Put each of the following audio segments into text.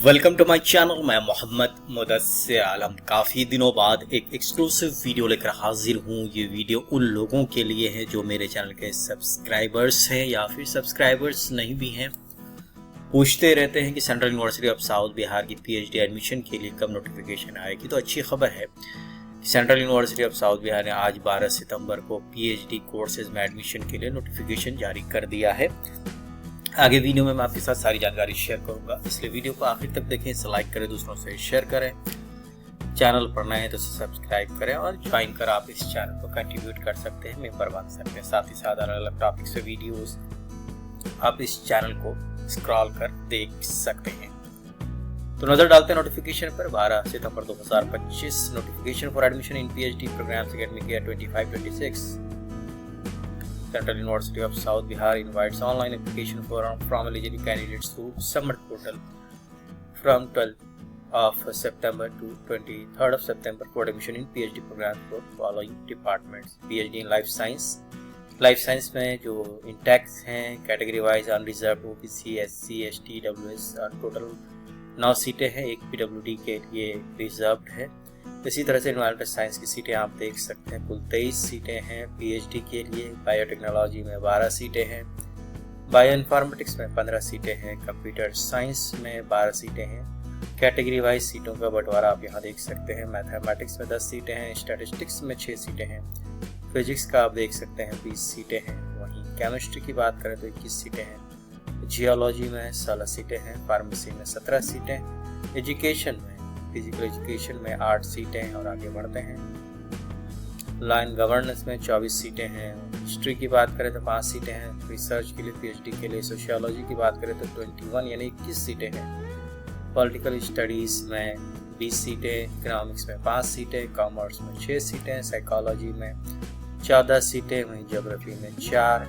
Welcome to my channel. मैं मोहम्मद मुदस्सिर आलम काफ़ी दिनों बाद एक एक्सक्लूसिव वीडियो लेकर हाजिर हूँ। ये वीडियो उन लोगों के लिए है जो मेरे चैनल के सब्सक्राइबर्स हैं या फिर सब्सक्राइबर्स नहीं भी हैं। पूछते रहते हैं कि central university of south Bihar की पीएचडी एडमिशन के लिए कब नोटिफिकेशन आएगी। तो अच्छी खबर है कि central university of south Bihar ने आज 12 सितंबर को पीएचडी कोर्सेज में एडमिशन के लिए नोटिफिकेशन जारी कर दिया है। आगे वीडियो में मैं आपके साथ सारी जानकारी शेयर करूंगा, इसलिए वीडियो को आखिर तक देखें, इसे लाइक करें, दूसरों से शेयर करें। चैनल पर नए हैं तो इसे सब्सक्राइब करें और ज्वाइन कर आप इस चैनल को कंट्रीब्यूट कर सकते हैं, मेंबर बन सकते हैं। साथ ही साथ अलग अलग टॉपिक्स से वीडियोस आप इस चैनल को स्क्रॉल कर देख सकते हैं। तो नजर डालते हैं नोटिफिकेशन पर। 12 सितंबर 2025 notification for admission in PhD programmes academic year 25-26। Central University of South Bihar invites online application from eligible candidates through submit portal from 12th of September to 23rd of September for admission in PhD program for following departments. PhD in Life Science. Life Science में जो intakes हैं category wise unreserved OBC SC ST WS और total 9 सीटें हैं। एक PWD के लिए reserved है। इसी तरह से एनवायरमेंटल साइंस की सीटें आप देख सकते हैं। कुल 23 सीटें हैं पीएचडी के लिए। बायोटेक्नोलॉजी में 12 सीटें हैं। बायो इन्फॉर्मेटिक्स में 15 सीटें हैं। कंप्यूटर साइंस में 12 सीटें हैं। कैटेगरी वाइज सीटों का बंटवारा आप यहाँ देख सकते हैं। मैथमेटिक्स में 10 सीटें हैं। स्टैटिस्टिक्स में 6 सीटें हैं। फिजिक्स का आप देख सकते हैं 20 सीटें हैं। वहीं केमिस्ट्री की बात करें तो 21 सीटें हैं। जियोलॉजी में 16 सीटें हैं। फार्मेसी में 17 सीटें। एजुकेशन में फिजिकल एजुकेशन में 8 सीटें हैं। और आगे बढ़ते हैं। लाइन गवर्नेंस में 24 सीटें हैं। हिस्ट्री की बात करें तो 5 सीटें हैं। रिसर्च के लिए पीएचडी के लिए सोशियोलॉजी की बात करें तो 21 यानी 21 सीटें हैं। पॉलिटिकल स्टडीज़ में 20 सीटें। इकोनॉमिक्स में 5 सीटें। कॉमर्स में 6 सीटें। साइकोलॉजी में 14 सीटें। वहीं ज्योग्राफी में 4।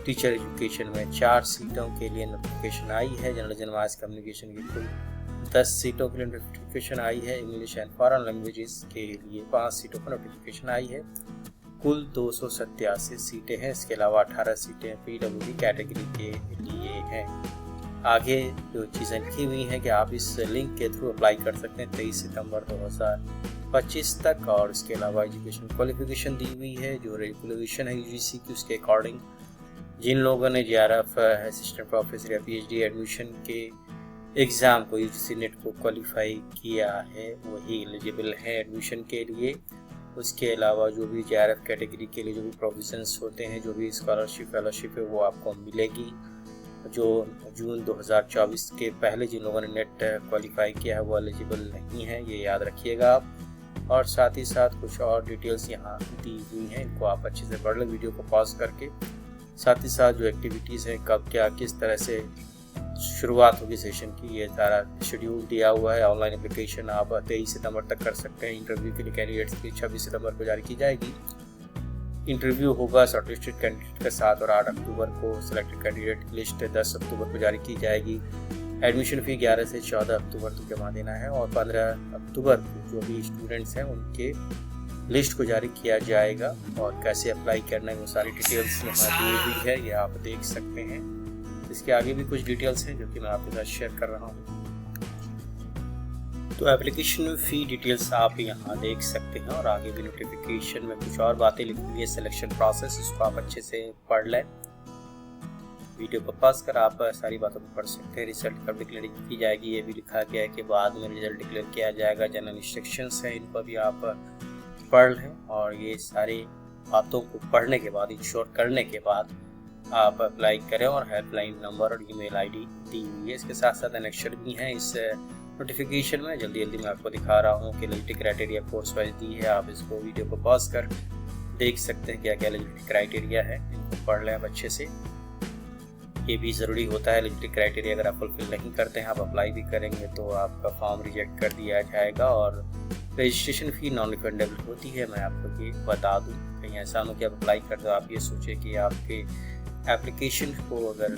टीचर एजुकेशन में 4 सीटों के लिए नोटिफिकेशन आई है। जनरल मास कम्युनिकेशन की कुल 10 सीटों के लिए नोटिफिकेशन आई है। इंग्लिश एंड फॉरेन लैंग्वेजेस के लिए 5 सीटों पर नोटिफिकेशन आई है। कुल 287 सीटें हैं। इसके अलावा 18 सीटें पीडब्ल्यूडी कैटेगरी के लिए हैं। आगे जो चीज़ें लिखी हुई हैं कि आप इस लिंक के थ्रू अप्लाई कर सकते हैं 23 सितंबर 2025 तक। और इसके अलावा एजुकेशन क्वालिफिकेशन दी हुई है, जो रेगुलेशन है यूजीसी की, उसके अकॉर्डिंग जिन लोगों ने JRF असिस्टेंट प्रोफेसर या PhD एडमिशन के एग्ज़ाम को यूजीसी नेट को क्वालिफाई किया है वही एलिजिबल है एडमिशन के लिए। उसके अलावा जो भी JRF कैटेगरी के लिए जो भी प्रोविजंस होते हैं, जो भी स्कॉलरशिप फेलोशिप है, वो आपको मिलेगी। जो जून 2024 के पहले जिन लोगों ने नेट क्वालिफाई किया है वो एलिजिबल नहीं है, ये याद रखिएगा आप। और साथ ही साथ कुछ और डिटेल्स यहाँ दी हुई हैं, इनको आप अच्छे से पढ़ लें वीडियो को पॉज करके। साथ ही साथ जो एक्टिविटीज़ हैं, कब क्या किस तरह से शुरुआत होगी सेशन की, ये सारा शेड्यूल दिया हुआ है। ऑनलाइन एप्लीकेशन आप 23 सितंबर तक कर सकते हैं। इंटरव्यू के लिए कैंडिडेट्स की 26 सितंबर को जारी की जाएगी। इंटरव्यू होगा शॉर्टलिस्टेड कैंडिडेट के साथ और 8 अक्टूबर को सिलेक्टेड कैंडिडेट की लिस्ट 10 अक्टूबर को जारी की जाएगी। एडमिशन फ़ी 11 से 14 अक्टूबर तक जमा देना है। और 15 अक्टूबर को जो भी स्टूडेंट्स हैं उनके लिस्ट को जारी किया जाएगा। और कैसे अप्लाई करना है वो सारी डिटेल्स यहाँ दी हुई है, ये आप देख सकते हैं। इसके आगे भी कुछ डिटेल्स हैं जो कि मैं आपके साथ शेयर कर रहा हूँ। तो एप्लीकेशन फ़ी डिटेल्स आप यहाँ देख सकते हैं। और आगे भी नोटिफिकेशन में कुछ और बातें लिखी हुई है, सिलेक्शन प्रोसेस, इसको आप अच्छे से पढ़ लें। वीडियो को पॉज कर आप सारी बातों को पढ़ सकते हैं। रिजल्ट कब डिक्लेयर की जाएगी ये भी लिखा गया है कि बाद में रिजल्ट डिक्लेयर किया जाएगा। जनरल इंस्ट्रक्शंस हैं, इनको भी आप पढ़ लें। और ये सारी बातों को पढ़ने के बाद, इंश्योर करने के बाद आप अप्लाई करें। और हेल्पलाइन नंबर और ईमेल आईडी दी हुई है। इसके साथ साथ एनेक्शर भी हैं इस नोटिफिकेशन में। जल्दी मैं आपको दिखा रहा हूँ कि एलिजिबिलिटी क्राइटेरिया कोर्स वाइज दी है। आप इसको वीडियो को पॉज कर देख सकते हैं क्या क्या एलिजिबिलिटी क्राइटेरिया है, इनको पढ़ लें आप अच्छे से। ये भी ज़रूरी होता है, एलिजिबिलिटी क्राइटेरिया अगर आप फुलफिल नहीं करते हैं, आप अप्लाई भी करेंगे तो आपका फॉर्म रिजेक्ट कर दिया जाएगा। और रजिस्ट्रेशन फ़ी नॉन रिफंडेबल होती है, मैं आपको ये बता दूँ। कहीं ऐसा हो कि आप अप्लाई कर दो, आप ये सोचें कि आपके एप्लीकेशन को अगर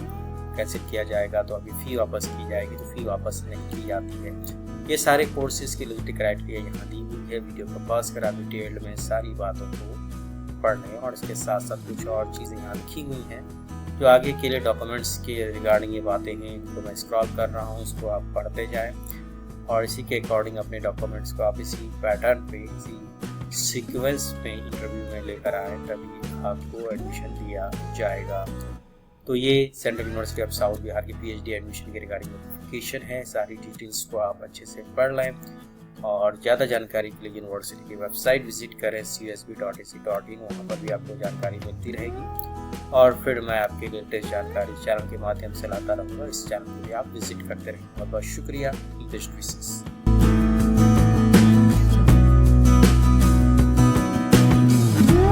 कैंसिल किया जाएगा तो अभी फ़ी वापस की जाएगी, तो फ़ी वापस नहीं की जाती है। ये सारे कोर्सेज़ की एलिजिबिलिटी क्राइटेरिया यहाँ दी हुई है। वीडियो को पॉज कर आप डिटेल्ड में सारी बातों को पढ़ लें। और इसके साथ साथ कुछ और चीज़ें यहाँ लिखी हुई हैं जो आगे के लिए डॉक्यूमेंट्स के रिगार्डिंग ये बातें हैं इनको मैं स्क्रॉल कर रहा हूँ, उसको आप पढ़ते जाएं और इसी के अकॉर्डिंग अपने डॉक्यूमेंट्स को आप इसी पैटर्न पे, इसी सीक्वेंस में इंटरव्यू में लेकर आए, तभी आपको एडमिशन दिया जाएगा। तो ये central university of south Bihar की PhD एडमिशन के रिगार्डिंग नोटिफिकेशन है। सारी डिटेल्स को आप अच्छे से पढ़ लें और ज़्यादा जानकारी के लिए यूनिवर्सिटी की वेबसाइट विजिट करें csb.ac.in, वहाँ पर भी आपको जानकारी मिलती रहेगी। और फिर मैं आपके लेटेस्ट जानकारी चैनल के माध्यम से लाता रहूँगा। इस चैनल को भी आप विजिट करते रहें। बहुत बहुत शुक्रिया। Best wishes.